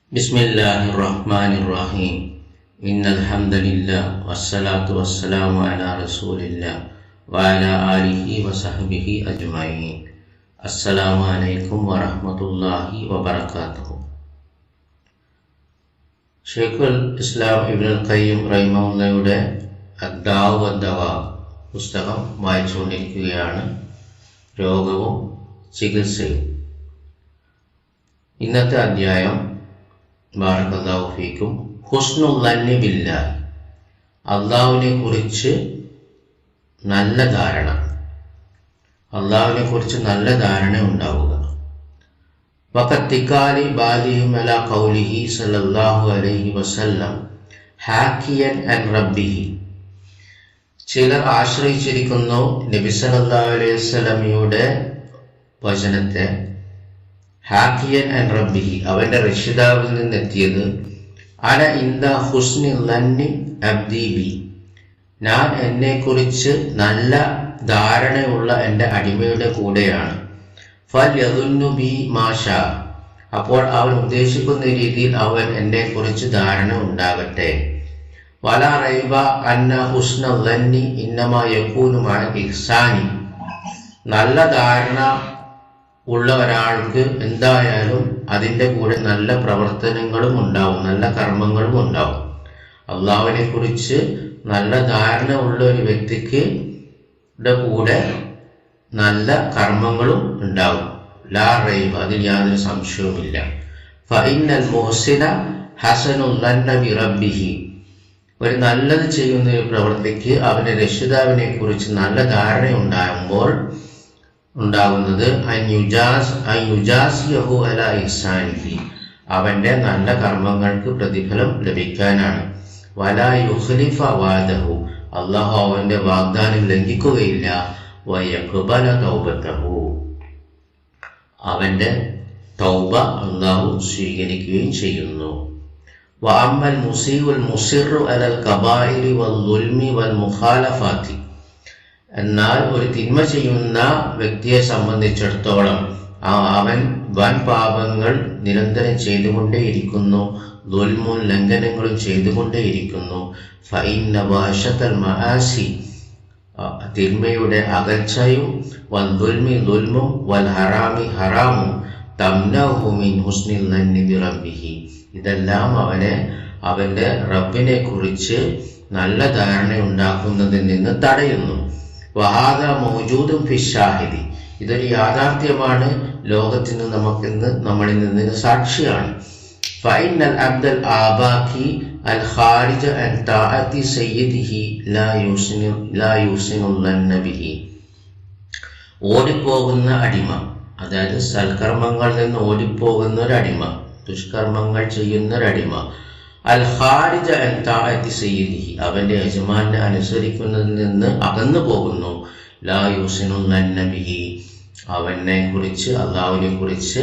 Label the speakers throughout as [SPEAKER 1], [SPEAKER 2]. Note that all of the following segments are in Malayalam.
[SPEAKER 1] Bismillahirrahmanirrahim. Innal hamdalillah wassalatu wassalamu ala rasulillah wa ala alihi wa sahbihi ajma'in. Assalamu alaikum warahmatullahi wabarakatuh. Sheikhul Islam Ibn al-Qayyim റഹിമഹുള്ളയുടെ അദ്ദാഉ വദ്ദവാ പുസ്തകം വായിച്ചുകൊണ്ടിരിക്കുകയാണ്. രോഗവും ചികിത്സയും. ഇന്നത്തെ അധ്യായം ബാറകല്ലാഹു ഫീക്കും ഹുസ്നുൽ ദന്നി ബില്ലാഹ്, അള്ളാഹുവിനെ കുറിച്ച് നല്ല ധാരണ, അള്ളാഹുവിനെ കുറിച്ച് നല്ല ധാരണ ഉണ്ടാവുക. വഖത്തിഖാലി ബാദിഹിം അലാ ഖൗലിഹി സല്ലല്ലാഹു അലൈഹി വസല്ലം ഹാക്കിയൻ അൻ റബ്ബിഹി, ചിലർ ആശ്രയിച്ചിരിക്കുന്നു നബി സല്ലല്ലാഹു അലൈഹി വസല്ലമയുടെ വചനത്തെ. ഹാക്കിയൻ അൻ റബ്ബിഹി, അവന്റെ രക്ഷിതാവിൽ നിന്നെത്തിയത്. അന ഇന്ദ ഹുസ്നി ദന്നി അബ്ദി ബി, ഞാൻ എന്നെ കുറിച്ച് നല്ല ധാരണയുള്ള എൻ്റെ അടിമയുടെ കൂടെയാണ്. ഫൽ യദുന്നു ബി മാഷാ, അപ്പോൾ അവൻ ഉദ്ദേശിക്കുന്ന രീതിയിൽ അവൻ എന്നെ കുറിച്ച് ധാരണ ഉണ്ടാകട്ടെ. വലാ റൈബ അന്ന ഹുസ്ന ദന്നി ഇന്നമാ യകൂനു മഅ ഇഹ്സാനി, നല്ല ധാരണ ഉള്ള ഒരാൾക്ക് എന്തായാലും അതിൻ്റെ കൂടെ നല്ല പ്രവർത്തനങ്ങളും ഉണ്ടാവും, നല്ല കർമ്മങ്ങളും ഉണ്ടാവും. അള്ളാഹുവിനെ കുറിച്ച് നല്ല ധാരണ ഉള്ള ഒരു വ്യക്തിക്ക് കൂടെ നല്ല കർമ്മങ്ങളും ഉണ്ടാവും. ലാ റൈബ, അതിൽ യാതൊരു സംശയവുമില്ല. ഫഇന്നൽ മുഹ്സിന ഹസനുൽ ദന്ന ബി റബ്ബിഹി, ഒരു നല്ലത് ചെയ്യുന്ന ഒരു പ്രവൃത്തിക്ക് അവന്റെ രക്ഷിതാവിനെ കുറിച്ച് നല്ല ധാരണ ഉണ്ടാകുന്നത് അവന്റെ നല്ല കർമ്മങ്ങൾക്ക് പ്രതിഫലം ലഭിക്കാനാണ്. വലാ യുഖ്ലിഫ വാദഹു, അല്ലാഹു അവന്റെ വാഗ്ദാനം ലംഘിക്കുകയില്ല. വയഖ്ബല തൗബതഹു, അവന്റെ തൗബ അല്ലാഹു സ്വീകരിക്കുകയും ചെയ്യുന്നു. വഅമ്മൽ മുസീഉൽ മുസിറു അലൽ കബായിരി വൽ ദുൽമി വൽ മുഖാലഫാത്തി, എന്നാൽ ഒരു തിന്മ ചെയ്യുന്ന വ്യക്തിയെ സംബന്ധിച്ചിടത്തോളം അവൻ വൻ പാപങ്ങൾ നിരന്തരം ചെയ്തുകൊണ്ടേയിരിക്കുന്നു, ദുൽമും ലംഘനങ്ങളും ചെയ്തുകൊണ്ടേയിരിക്കുന്നു. ഫഇന്ന വഹശതൽ മആസി, തിന്മയുടെ അകൽച്ചയും, വൽ ദുൽമി ദുൽമും, വൽ ഹറാമി ഹറാമും, തംനഉഹു മിൻ ഹുസ്നിൽ ദന്നി ബി റബ്ബിഹി, ഇതെല്ലാം അവന്റെ റബ്ബിനെ കുറിച്ച് നല്ല ധാരണ ഉണ്ടാക്കുന്നതിൽ നിന്ന് തടയുന്നു. വഹാദ മൗജൂദും ഫി ഷാഹിദി, ഇതൊരു യാഥാർത്ഥ്യമാണ്, ലോകത്തിന് നമ്മളിൽ നിന്ന് സാക്ഷിയാണ്. ഫഇന്നൽ അബ്ദൽ ആബാഖി അൽ ഖാരിജ അൻ തഅതി സയ്യിദിഹി ലാ യുഹ്സിനു ദന്ന ബിഹി, ഓടിപ്പോകുന്ന അടിമ, അതായത് സൽക്കർമ്മങ്ങളിൽ നിന്ന് ഓടിപ്പോകുന്ന ഒരു അടിമ, ദുഷ്കർമ്മങ്ങൾ ചെയ്യുന്ന ഒരടിമ. അൽ ഖാരിജ അൻ തഅതി സയ്യിദിഹി, അവന്റെ യജമാനെ അനുസരിക്കുന്നതിൽ നിന്ന് അകന്നു പോകുന്നു. ലാ യുഹ്സിനു ദന്ന ബിഹി, അവനെ കുറിച്ച്, അല്ലാഹുവിനെ കുറിച്ച്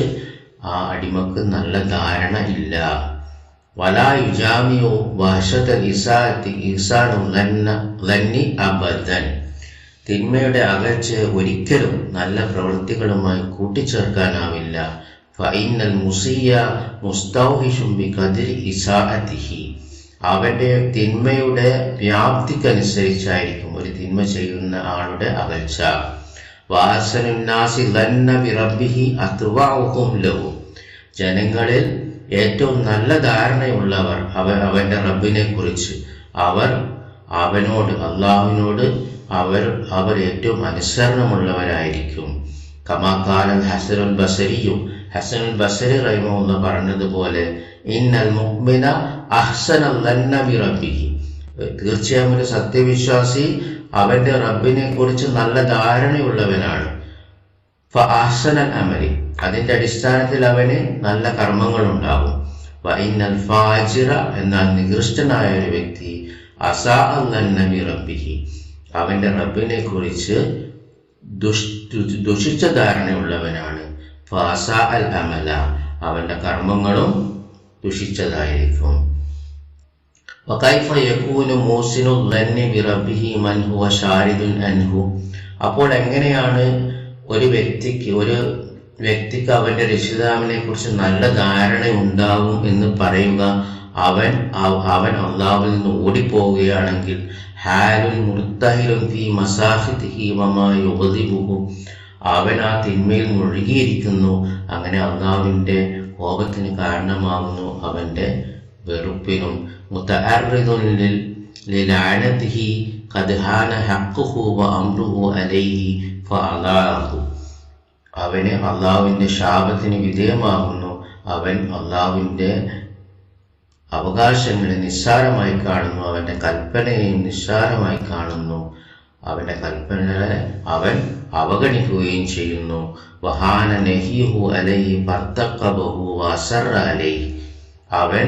[SPEAKER 1] ആ അടിമക്ക് നല്ല ധാരണ ഇല്ല. വലാ യുജാമിഉ വഹശതൽ ഇസാഅത്തി ഇഹ്സാനു ദന്നി അബദൻ, തിന്മയുടെ അകൽച്ച ഒരിക്കലും നല്ല പ്രവൃത്തികളുമായി കൂട്ടിച്ചേർക്കാനാവില്ല. ഫഇന്നൽ മുസിയ മുസ്തൗഹിഷും ബിഖദ്രി ഇസാഅതിഹി, അവന്റെ തിന്മയുടെ വ്യാപ്തിക്കനുസരിച്ചായിരിക്കും ഒരു തിന്മ ചെയ്യുന്ന ആളുടെ അകൽച്ച. വഅഹ്സനുൻ നാസി ദന്ന ബി റബ്ബിഹി അത്വഉഹും ലഹു, ജനങ്ങളിൽ ഏറ്റവും നല്ല ധാരണയുള്ളവർ അവന്റെ റബ്ബിനെ കുറിച്ച്, അള്ളാഹുവിനോട് അവർ ഏറ്റവും അനുസരണമുള്ളവരായിരിക്കും. കമാ ഖാല ഹസനുൽ ബസരിയും, ഹസനുൽ ബസരി റഹിമഹുല്ലാഹ് പറഞ്ഞതുപോലെ, ഇന്നൽ മുഅ്മിന അഹ്സനൽ ദന്ന ബി റബ്ബിഹി, തീർച്ചയായും ഒരു സത്യവിശ്വാസി അവന്റെ റബ്ബിനെ കുറിച്ച് നല്ല ധാരണയുള്ളവനാണ്. ഫഅഹ്സനൽ അമലി, അതിന്റെ അടിസ്ഥാനത്തിൽ അവന് നല്ല കർമ്മങ്ങൾ ഉണ്ടാകും. വഇന്നൽ ഫാജിറ, എന്നാൽ നികൃഷ്ടനായ ഒരു വ്യക്തി, അസാഅ ദന്ന ബി റബ്ബിഹി, അവന്റെ റബ്ബിനെ കുറിച്ച് ദുഷിച്ച ധാരണയുള്ളവനാണ്. ഫഅസാ അൽ അമല, അവന്റെ കർമ്മങ്ങളും ദുഷിച്ചതായിരിക്കും. വകൈഫ യകൂനു മൂസിനു ദന്നി ബി റബ്ബിഹി മൻ ഹുവ ഷാരിദുൻ അൻഹു, അപ്പോൾ എങ്ങനെയാണ് ഒരു വ്യക്തിക്ക്, ഒരു വ്യക്തിക്ക് അവൻ്റെ രക്ഷിതാവിനെ കുറിച്ച് നല്ല ധാരണ ഉണ്ടാവും എന്ന് പറയുക അവൻ അള്ളാഹുവിൽ നിന്ന് ഓടിപ്പോവുകയാണെങ്കിൽ ഹാലുൻ മുർത്തഹിലും ഫീ മസാഹിദിഹി വമാ യുഗ്ദിബുഹു, അവൻ ആ തിന്മയിൽ മുഴുകിയിരിക്കുന്നു. അങ്ങനെ അള്ളാഹുവിൻ്റെ കോപത്തിന് കാരണമാകുന്നു, അവൻ്റെ വെറുപ്പിനും. മുതഅർറിദുൻ ലിലഅനതിഹി ഖദ് ഹാന ഹഖ്ഖുഹു വഅംറുഹു അലൈഹി ഫഅദാഅഹു, അവന് അള്ളാഹുവിൻ്റെ ശാപത്തിന് വിധേയമാകുന്നു. അവൻ അള്ളാഹുവിൻ്റെ അവകാശങ്ങളെ നിസ്സാരമായി കാണുന്നു, അവൻ്റെ കൽപ്പനയെയും നിസ്സാരമായി കാണുന്നു, അവൻ്റെ കൽപ്പനകളെ അവൻ അവഗണിക്കുകയും ചെയ്യുന്നു. വഹാന നഹിഹു അലൈഹി ഫർതഖബഹു വഅസറ അലൈഹി, അവൻ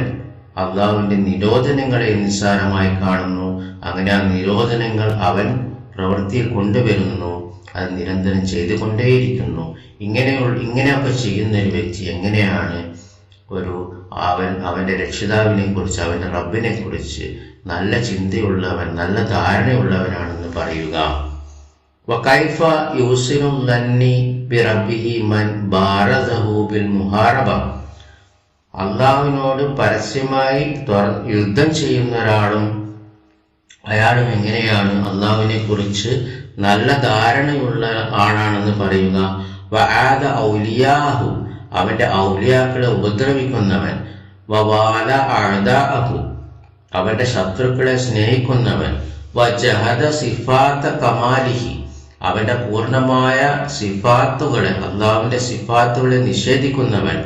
[SPEAKER 1] അള്ളാഹുവിൻ്റെ നിരോധനങ്ങളെ നിസ്സാരമായി കാണുന്നു, അങ്ങനെ ആ നിരോധനങ്ങൾ അവൻ പ്രവൃത്തിയിൽ കൊണ്ടുവരുന്നു, അത് നിരന്തരം ചെയ്തുകൊണ്ടേയിരിക്കുന്നു. ഇങ്ങനെയൊക്കെ ചെയ്യുന്ന ഒരു വ്യക്തി എങ്ങനെയാണ് അവൻ്റെ രക്ഷിതാവിനെ കുറിച്ച്, അവൻ്റെ റബ്ബിനെ കുറിച്ച് നല്ല ചിന്തയുള്ളവൻ, നല്ല ധാരണയുള്ളവനാണെന്ന് പറയുക. വകൈഫ യൂസിനു ലന്നി ബിറബ്ബിഹി മൻ ബാറദഹു ബിൽ മുഹാറബ, അള്ളാഹുവിനോട് പരസ്യമായി യുദ്ധം ചെയ്യുന്ന അയാളും എങ്ങനെയാണ് അള്ളാഹുവിനെ കുറിച്ച് നല്ല ധാരണയുള്ള ആളാണെന്ന് പറയുക. വആദ ഔലിയാഹു, അവൻ്റെ ഔലിയാക്കളെ ഉപദ്രവിക്കുന്നവൻ. വവാല അഅദാഅഹു, അവൻ്റെ ശത്രുക്കളെ സ്നേഹിക്കുന്നവൻ. വജഹദ സിഫാത്ത കമാലിഹി, അവൻ്റെ പൂർണ്ണമായ സിഫാത്തുകളെ, അള്ളാഹുവിൻ്റെ സിഫാത്തുകളെ നിഷേധിക്കുന്നവൻ.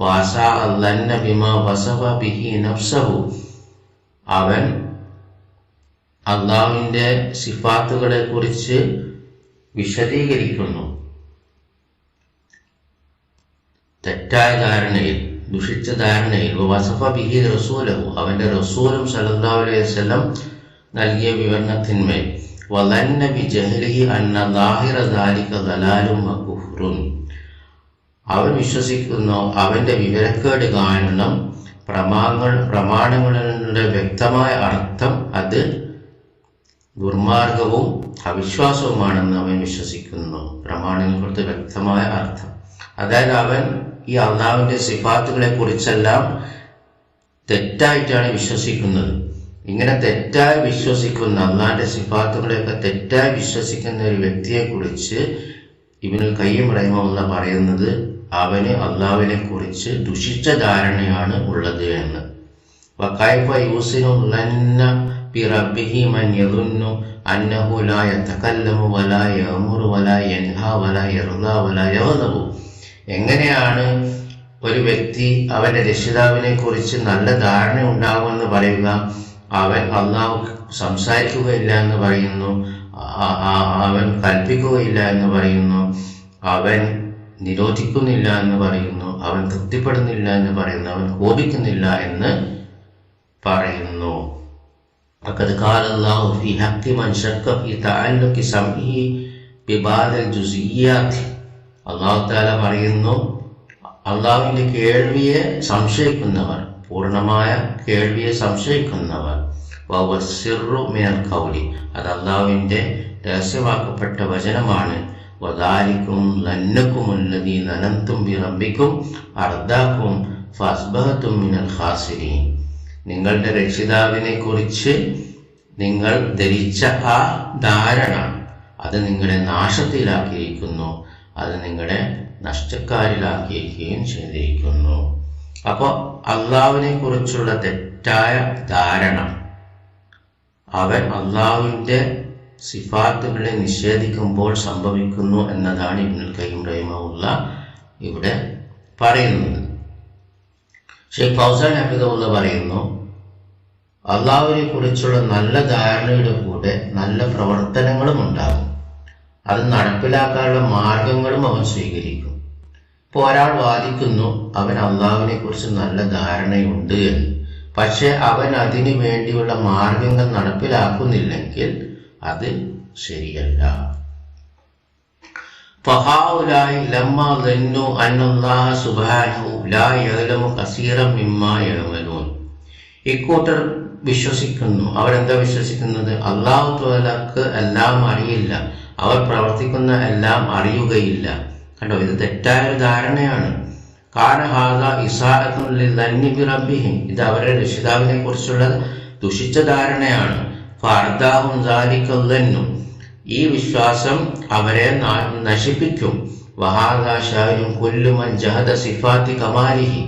[SPEAKER 1] വാസാ അല്ലന്ന ബിമാ വസഫ ബിഹി നഫ്സഹു, അവൻ അള്ളാഹുവിൻ്റെ സിഫാത്തുകളെ കുറിച്ച് വിശദീകരിക്കുന്നു തെറ്റായ ധാരണയിൽ, ദുഷിച്ച ധാരണയിൽ. വസഫ ബിഹി റസൂലഹു, അവൻ്റെ റസൂലും സല്ലല്ലാഹു അലൈഹി വസല്ലം നൽകിയ വിവരണത്തിന്മേൽ. വലന്ന ബിജഹ്ലിഹി അന്ന ളാഹിറ ദാലിക ദലാലും വകുഫ്റുൻ, അവൻ വിശ്വസിക്കുന്നു അവൻ്റെ വിവരക്കേട് കാരണം പ്രമാണങ്ങളുടെ വ്യക്തമായ അർത്ഥം അത് ദുർമാർഗവും അവിശ്വാസവുമാണെന്ന് അവൻ വിശ്വസിക്കുന്നു. പ്രമാണങ്ങൾക്ക് വ്യക്തമായ അർത്ഥം, അതായത് അവൻ ഈ അള്ളാഹുവിൻ്റെ സിഫാത്തുകളെ കുറിച്ചെല്ലാം തെറ്റായിട്ടാണ് വിശ്വസിക്കുന്നത്. ഇങ്ങനെ തെറ്റായി വിശ്വസിക്കുന്ന, അള്ളാഹിൻ്റെ സിഫാത്തുകളെയൊക്കെ തെറ്റായി വിശ്വസിക്കുന്ന ഒരു വ്യക്തിയെ കുറിച്ച് ഇബ്നുൽ ഖയ്യിം റഹിമഹുല്ലാഹ് പറയുന്നത് അവന് അള്ളാഹുവിനെ കുറിച്ച് ദുഷിച്ച ധാരണയാണ് ഉള്ളത് എന്ന്. വകൈഫ യൂസിനു ലന്ന ബിറബ്ബിഹി മൻ യദുന്നു അന്നഹു ലാ യതകല്ലമു വലാ യഅമുറു വലാ യൻഹാ വലാ യർദാ വലാ യഗ്ദബു, എങ്ങനെയാണ് ഒരു വ്യക്തി അവൻ്റെ രക്ഷിതാവിനെ കുറിച്ച് നല്ല ധാരണ ഉണ്ടാകുമെന്ന് പറയുക? അവൻ അള്ളാഹു സംസാരിക്കുകയില്ല എന്ന് പറയുന്നു, അവൻ കൽപ്പിക്കുകയില്ല എന്ന് പറയുന്നു, അവൻ നിരോധിക്കുന്നില്ല എന്ന് പറയുന്നു, അവൻ തൃപ്തിപ്പെടുന്നില്ല എന്ന് പറയുന്നു, അവൻ കോപിക്കുന്നില്ല എന്ന് പറയുന്നു. ഫഖദ് ഖാല അല്ലാഹു ഫീ ഹഖ്ഖി മൻ ശക്ക ഫീ തഅല്ലുഖി സമഇഹി ബിബാദിൽ ജുസിയ്യാത്ത്, അല്ലാഹു തആല പറയുന്നു അള്ളാഹുവിൻ്റെ കേൾവിയെ സംശയിക്കുന്നവർ, പൂർണ്ണമായ കേൾവിയെ സംശയിക്കുന്നവർ. വസിറു മിനൽ ഖൗലി, അത് അള്ളാഹുവിൻ്റെ രഹസ്യമാക്കപ്പെട്ട വചനമാണ്. വദാലിക്കും ലന്നക്കുമുല്ലദീ ലനന്തും ബിറബ്ബിക്കും അർദാക്കും ഫഅസ്ബഹതും മിനൽ ഖാസിരീൻ, നിങ്ങളുടെ രക്ഷിതാവിനെ കുറിച്ച് നിങ്ങൾ ധരിച്ച ആ ധാരണ അത് നിങ്ങളെ നാശത്തിലാക്കിയിരിക്കുന്നു, അത് നിങ്ങളെ നഷ്ടക്കാരിലാക്കിയിരിക്കുകയും ചെയ്തിരിക്കുന്നു. അപ്പോൾ അള്ളാഹുവിനെ കുറിച്ചുള്ള തെറ്റായ ധാരണ, അവൻ അള്ളാഹുവിൻ്റെ സിഫാത്തുകളെ നിഷേധിക്കുമ്പോൾ സംഭവിക്കുന്നു എന്നതാണ് ഇബ്നുൽ ഖയ്യിം റഹിമഹുല്ലാഹ് ഇവിടെ പറയുന്നത്. ഷെയ്ഖ് ഫൗസാൻ ഹഫിദഹുല്ലാഹ് പറയുന്നു, അള്ളാഹുവിനെ കുറിച്ചുള്ള നല്ല ധാരണയുടെ കൂടെ നല്ല പ്രവർത്തനങ്ങളും ഉണ്ടാകും, അത് നടപ്പിലാക്കാനുള്ള മാർഗങ്ങളും അവൻ സ്വീകരിക്കും. ഇപ്പോൾ ഒരാൾ വാദിക്കുന്നു അവൻ അള്ളാഹുവിനെ കുറിച്ച് നല്ല ധാരണയുണ്ട് എന്ന്, പക്ഷെ അവൻ അതിനു വേണ്ടിയുള്ള മാർഗങ്ങൾ നടപ്പിലാക്കുന്നില്ലെങ്കിൽ അത് ശരിയല്ല. ഫഹൗലായി ലമ്മാ ദന്നു അന്നല്ലാഹ സുബ്ഹാനഹു ലാ യഅലമു കസീറൻ മിമ്മാ യഅമലൂൻ, ഇക്കൂട്ടർ വിശ്വസിക്കുന്നു, അവരെന്താ വിശ്വസിക്കുന്നത്? അല്ലാഹു തആലക്ക് എല്ലാം അറിയില്ല, അവർ പ്രവർത്തിക്കുന്ന എല്ലാം അറിയുകയില്ല. കണ്ടോ, ഇത് തെറ്റായ ഒരു ധാരണയാണ്. കാനഹാദ ഇസാഅത്തുൽ ദന്നി ബിറബ്ബിഹിം, ഇത് അവരുടെ രക്ഷിതാവിനെ കുറിച്ചുള്ള ദുഷിച്ച ധാരണയാണ്. ഫർദാഹും ദാലിക ദന്നു, ഈ വിശ്വാസം അവരെ നശിപ്പിക്കും. വഹാദാ ഷാനും കുല്ലു മൻ ജഹദ സിഫാത്തി കമാലിഹി,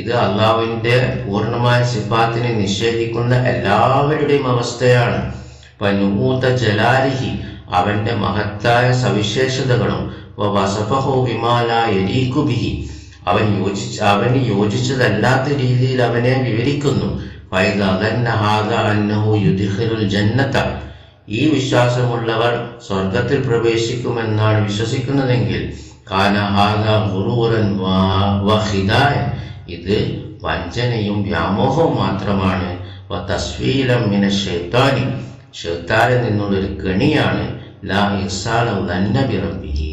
[SPEAKER 1] ഇത് അള്ളാഹുവിന്റെ പൂർണ്ണമായ സിഫാത്തിനെ നിഷേധിക്കുന്ന എല്ലാവരുടെയും അവസ്ഥയാണ്. വനൂത ജലാലിഹി, അവന്റെ മഹത്തായ സവിശേഷതകളും വസഫഹു ബിമാ ലാ യലീഖു ബിഹി, അവന് യോജിച്ചതല്ലാത്ത രീതിയിൽ അവനെ വിവരിക്കുന്നു. ഫൈദ ദന്ന ഹാദാ അന്നഹു യുദ്ഖിലുൽ ജന്നത, ഈ വിശ്വാസമുള്ളവർ സ്വർഗത്തിൽ പ്രവേശിക്കുമെന്നാണ് വിശ്വസിക്കുന്നതെങ്കിൽ കാന ഹാദാ ഗുറൂറൻ വഖിദായ, ഇത് വഞ്ചനയും വ്യാമോഹവും മാത്രമാണ്. വതസ്വീലം മിനശ് ശൈത്താനി, ശൈത്താനിൽ നിന്നുള്ളൊരു കെണിയാണ്. ലാ ഇഹ്സാന ദന്ന ബിറബ്ബിഹി,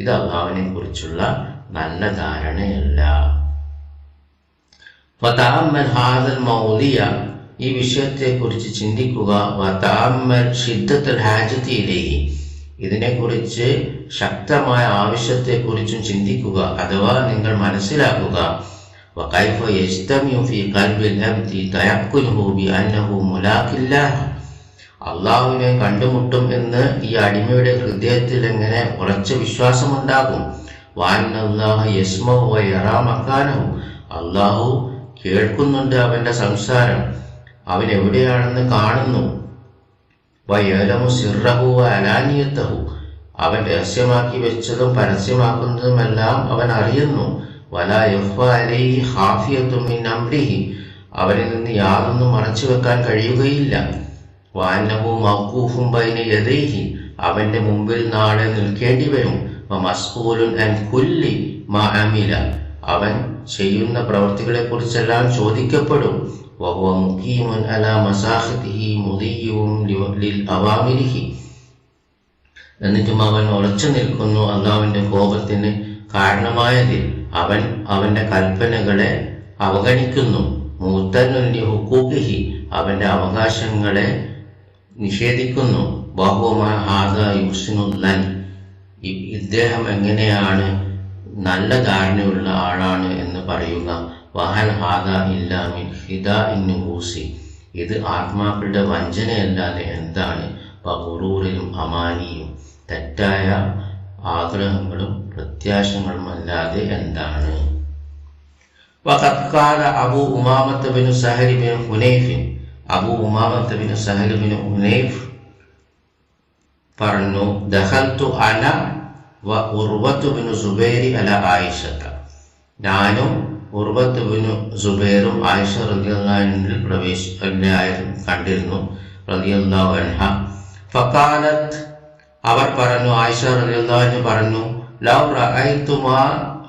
[SPEAKER 1] ഇത് അല്ലാഹുവിനെ കുറിച്ചുള്ള നല്ല ധാരണയല്ല. ഫതഅമ്മൽ ഹാദൽ മൗദിയ, ഈ വിഷയത്തെക്കുറിച്ച് ചിന്തിക്കുക. വതഅമ്മൽ ഷിദ്ദത്തുൽ ഹാജത്തി ഇലൈഹി, ഇതിനെക്കുറിച്ച് ശക്തമായ ആവശ്യത്തെക്കുറിച്ചും ചിന്തിക്കുക അഥവാ നിങ്ങൾ മനസ്സിലാക്കുക. വകൈഫ യജ്തമിഉ ഫീ ഖൽബിൽ അബ്ദി തയഖ്ഖുനുഹു ബിഅന്നഹു മുലാഖില്ലാഹ്, അള്ളാഹുവിനെ കണ്ടുമുട്ടും എന്ന് ഈ അടിമയുടെ ഹൃദയത്തിൽ എങ്ങനെ ഉറച്ച വിശ്വാസമുണ്ടാകും. വഅന്നല്ലാഹ യസ്മഉ വയറാ മക്കാനഹു, അള്ളാഹു കേൾക്കുന്നുണ്ട് അവന്റെ സംസാരം, അവൻ എവിടെയാണെന്ന് കാണുന്നു. വയലമു സിർറഹു അലാനിയത്തഹു, അവൻ രഹസ്യമാക്കി വെച്ചതും പരസ്യമാക്കുന്നതുമെല്ലാം അവൻ അറിയുന്നു. വലാ യഖ്ഫ അലൈഹി ഖാഫിയത്തുൻ മിൻ അംരിഹി, അവനിൽ നിന്ന് യാതൊന്നും മറച്ചു വെക്കാൻ കഴിയുകയില്ല. വഅന്നഹു മൗഖൂഫുൻ ബൈന യദൈഹി, അവന്റെ മുമ്പിൽ നാളെ നിൽക്കേണ്ടി വരും. വമസ്ഊലുൻ അൻ കുല്ലി മാ അമില, അവൻ ചെയ്യുന്ന പ്രവൃത്തികളെ കുറിച്ചെല്ലാം ചോദിക്കപ്പെടും. വഹുവ മുഖീമുൻ അലാ മസാഖിതിഹി മുദിയ്യുൻ ലിൽ അവാമിരിഹി, എന്നിട്ടും അവൻ ഉറച്ചു നിൽക്കുന്നു അള്ളാഹുവിന്റെ കോപത്തിന് കാരണമായതിൽ. അവൻ അവന്റെ കൽപ്പനകളെ അവഗണിക്കുന്നു. മുതന്നുൻ ലി ഹുഖൂഖിഹി, അവന്റെ അവകാശങ്ങളെ നിഷേധിക്കുന്നു. വഹുവ ഹാദാ യുഹ്സിനുൽ ദൻ, ഇദ്ദേഹം എങ്ങനെയാണ് നല്ല ധാരണയുള്ള ആളാണ് എന്ന് പറയുക. വഹൽ ഹാദാ ഇല്ലാ മിൻ ഖിദാഇൻ നുഫൂസി, ഇത് ആത്മാക്കളുടെ വഞ്ചനയല്ലാതെ എന്താണ്. വഗുറൂറിലും അമാനിയും, തെറ്റായ ആഗ്രഹങ്ങളും പ്രത്യാശകളും അല്ലാതെ എന്താണ്. വഖദ് ഖാല Abu Umamah bin Sahl bin Hunaif, Abu Umamah bin Sahl bin Hunaif പറഞ്ഞു, ദഖൽതു അന വ ഉർവത്ത് ബിൻ സുബൈർ അല ആയിഷത, ഞാനും ഉർവത്ത് ബിൻ സുബൈറും ആയിഷ റളിയല്ലാഹു അൻഹ കണ്ടിരുന്നു റളിയല്ലാഹു അൻഹ. ഫഖാലത്ത്, അവർ പറഞ്ഞു, ആയിഷ റളിയല്ലാഹു അൻഹ പറഞ്ഞു, ലൗ റഅയ്തുമാ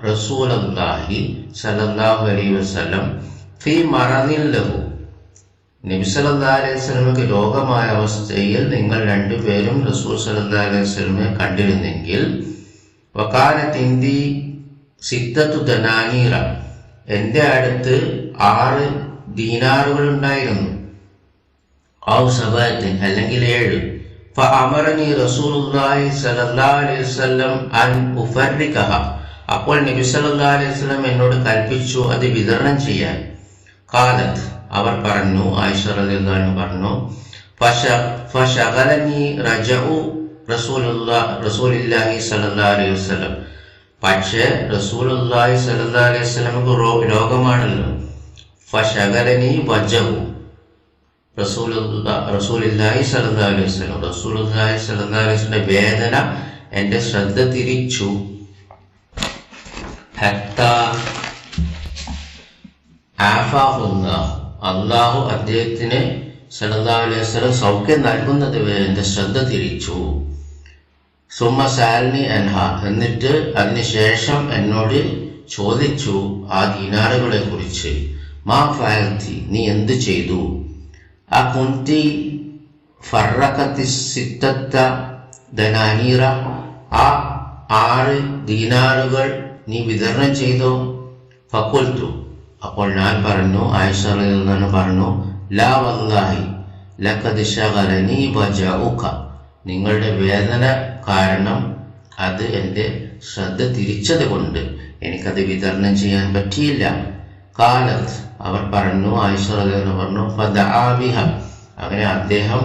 [SPEAKER 1] റസൂലുള്ളാഹി സ്വല്ലല്ലാഹു അലൈഹി വസല്ലം ഫീ മറദിൻ ലഹു, നബി സല്ലല്ലാഹു അലൈഹി വസല്ലമക്ക് രോഗമായ അവസ്ഥയിൽ നിങ്ങൾ രണ്ടുപേരും റസൂൽ സല്ലല്ലാഹു അലൈഹി വസല്ലമയെ കണ്ടിരുന്നെങ്കിൽ, വകാനത്ത് ഇന്ദി സിദ്ദത്തു ദനാനീറ, എൻ്റെ അടുത്ത് 6 ദീനാറുകൾ ഉണ്ടായിരുന്നു. ഔ സബഅത്തിൻ, അല്ലെങ്കിൽ 7. ഫഅമറനി റസൂലുള്ളാഹി സ്വല്ലല്ലാഹു അലൈഹി വസല്ലം അൻ ഉഫർരിഖഹ, അപ്പോൾ നബി സല്ലല്ലാഹു അലൈഹി വസല്ലം എന്നോട് കൽപ്പിച്ചു അത് വിതരണം ചെയ്യാൻ. ഖാലത്ത്, അവർ പറഞ്ഞു, ആയിഷ റളിയല്ലാഹു അൻഹ പറഞ്ഞു, ഫശഗലനി റജഉ റസൂലുള്ളാഹി സ്വല്ലല്ലാഹു അലൈഹി വസല്ലം, പക്ഷേ റസൂലുള്ളാഹി സ്വല്ലല്ലാഹു അലൈഹി വസല്ലമക്ക് രോഗമാണല്ലോ. ഫശഗലനി വജഹു റസൂലുള്ളാഹി സ്വല്ലല്ലാഹു അലൈഹി വസല്ലം, റസൂലുള്ളാഹി സ്വല്ലല്ലാഹു അലൈഹി വസല്ലം വേദന എൻ്റെ ശ്രദ്ധ തിരിച്ചു. ഹത്താ ആഫാഹുല്ലാഹ്, അള്ളാഹു അദ്ദേഹത്തിന് സല്ലല്ലാഹു അലൈഹി വസല്ലം സൗഖ്യം നൽകുന്നത് വരെ എൻ്റെ ശ്രദ്ധ തിരിച്ചു. സുമ്മ സാൽനി അൻഹ, എന്നിട്ട് അതിനുശേഷം എന്നോട് ചോദിച്ചു ആ ദീനാറുകളെ കുറിച്ച്. മാ ഫഅൽതി, നീ എന്ത് ചെയ്തു. ആ കുന്തി ഫറഖത്തി സിത്തത്ത ദനാനീറ, ആ 6 ദീനാറുകൾ നീ വിതരണം ചെയ്തോ. ഫഖുൽതു, അപ്പോൾ ഞാൻ പറഞ്ഞു, ആയിഷ റളിയല്ലാഹു അൻഹ പറഞ്ഞു, ലാ വല്ലാഹി ലഖദ് ശഗലനി വജഉക, നിങ്ങളുടെ വേദന കാരണം അത് എൻ്റെ ശ്രദ്ധ തിരിച്ചത് കൊണ്ട് എനിക്കത് വിതരണം ചെയ്യാൻ പറ്റിയില്ല. കാലത്ത് അവർ പറഞ്ഞു, ആയിഷ റളിയല്ലാഹു പറഞ്ഞു, ഫദഅ ബിഹ, അങ്ങനെ അദ്ദേഹം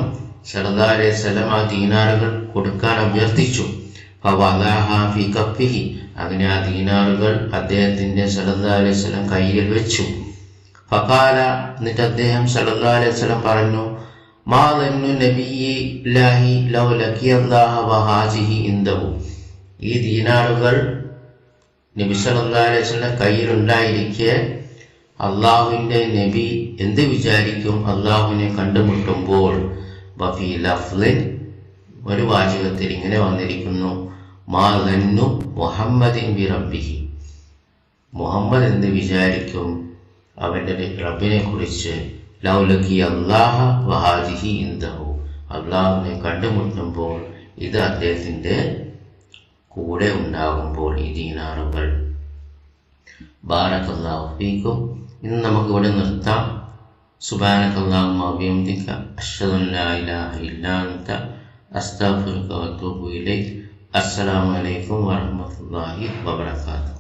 [SPEAKER 1] സല്ലല്ലാഹു അലൈഹി വസല്ലം ആ ദീനാറുകൾ കൊടുക്കാൻ അഭ്യർത്ഥിച്ചു. ഫവദഅഹ ഫീ കഫിഹി, അങ്ങനെ ആ ദീനാറുകൾ അദ്ദേഹത്തിന്റെ സല്ലല്ലാഹു അലൈഹി വസല്ലം കയ്യിൽ വെച്ചു. ഫഖാല, എന്നിട്ട് അദ്ദേഹം സല്ലല്ലാഹു അലൈഹി വസല്ലം പറഞ്ഞു, മാ ദന്നു നബിയില്ലാഹി ലൗ ലഖിയല്ലാഹ വഹാസിഹി ഇൻദഹു, ഈ ദീനാറുകൾ നബി സല്ലല്ലാഹു അലൈഹി വസല്ലം കയ്യിലുണ്ടായിരിക്കെ അള്ളാഹുവിൻ്റെ നബി എന്ത് വിചാരിക്കും അള്ളാഹുവിനെ കണ്ടുമുട്ടുമ്പോൾ? വഫീ ലഫ്ളിൻ, ഒരു വാചകത്തിൽ ഇങ്ങനെ വന്നിരിക്കുന്നു, മാ ദന്നു മുഹമ്മദിൻ ബി റബ്ബിഹി, മുഹമ്മദ് എന്ത് വിചാരിക്കും അവൻ്റെ റബ്ബിനെ കുറിച്ച്? ലൗ ലഖിയ അല്ലാഹ വഹാദിഹി ഇൻദഹു, അള്ളാഹുവിനെ കണ്ടുമുട്ടുമ്പോൾ ഇത് അദ്ദേഹത്തിൻ്റെ കൂടെ ഉണ്ടാകുമ്പോൾ ഈ ദീനാറുകൾ. ബാറകല്ലാഹു ഫീക്കും. ഇന്ന് നമുക്കിവിടെ നിർത്താം. സുബ്ഹാനകല്ലാഹുമ്മ വബിഹംദിക അശ്ഹദു അൻ ലാ ഇലാഹ ഇല്ലാ അൻത അസ്തഗ്ഫിറുക വഅതൂബു ഇലൈക്. അസ്സലാമു അലൈക്കും വറഹ്മത്തുള്ളാഹി വബറകാതുഹു.